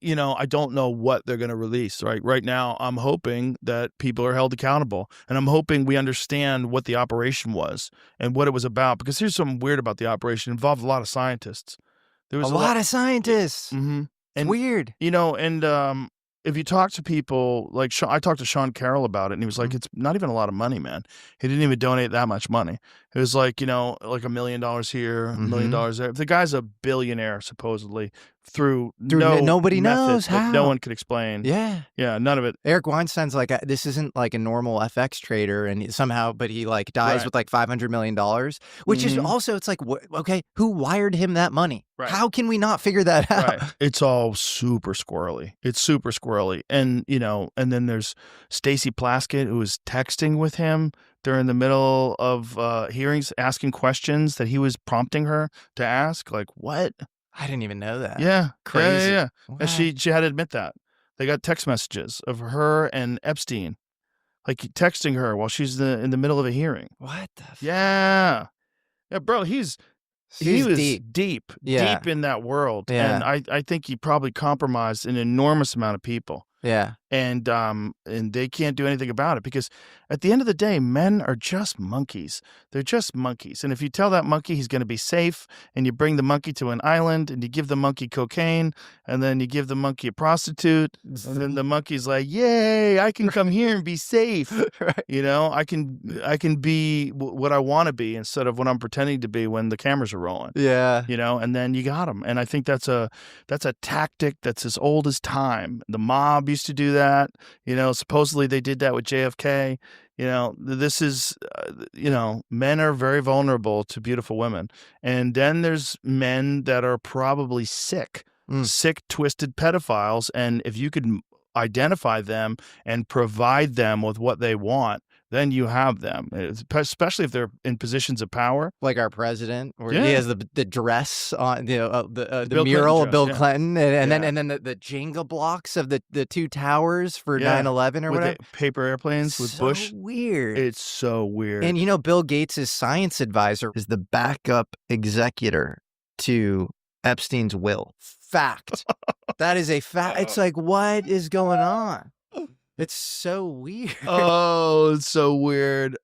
I don't know what they're going to release. Right now, I'm hoping that people are held accountable, and I'm hoping we understand what the operation was and what it was about. Because here's something weird about the operation: it involved a lot of scientists. There A was lot of scientists. Mm-hmm. It's And weird. if you talk to people like I talked to Sean Carroll about it, and he was like, "It's not even a lot of money, man. He didn't even donate that much money. It was like, like $1 million here, $1 million there. The guy's a billionaire supposedly through no nobody method knows that no how. one could explain. Yeah. Yeah, none of it. Eric Weinstein's like, this isn't like a normal FX trader, and somehow, but he like dies with like $500 million, which is also, it's like, okay, who wired him that money? Right. How can we not figure that out? Right. It's all super squirrely. It's super squirrely. And, and then there's Stacey Plaskett, who was texting with him during the middle of hearings, asking questions that he was prompting her to ask. Like, what? I didn't even know that. Yeah. Crazy. Yeah. And she had to admit that. They got text messages of her and Epstein, like texting her while she's in the middle of a hearing. What the Yeah. Yeah, bro, he was deep in that world. Yeah. And I think he probably compromised an enormous amount of people. Yeah. And they can't do anything about it, because at the end of the day, men are just monkeys. They're just monkeys. And if you tell that monkey he's going to be safe, and you bring the monkey to an island, and you give the monkey cocaine, and then you give the monkey a prostitute, and then the monkey's like, "Yay, I can come here and be safe." Right. I can be what I want to be instead of what I'm pretending to be when the cameras are rolling. Yeah. And then you got him. And I think that's a tactic that's as old as time. The mob used to do that. Supposedly they did that with JFK. This is, men are very vulnerable to beautiful women. And then there's men that are probably sick, twisted pedophiles. And if you could identify them and provide them with what they want, then you have them, especially if they're in positions of power. Like our president, where he has the dress on, the mural of Bill Clinton, and then the Jenga blocks of the two towers for 9/11 or whatever. The paper airplanes with Bush. Weird. It's so weird. And Bill Gates' science advisor is the backup executor to Epstein's will. Fact. That is a fact. It's like, what is going on? It's so weird. Oh, it's so weird.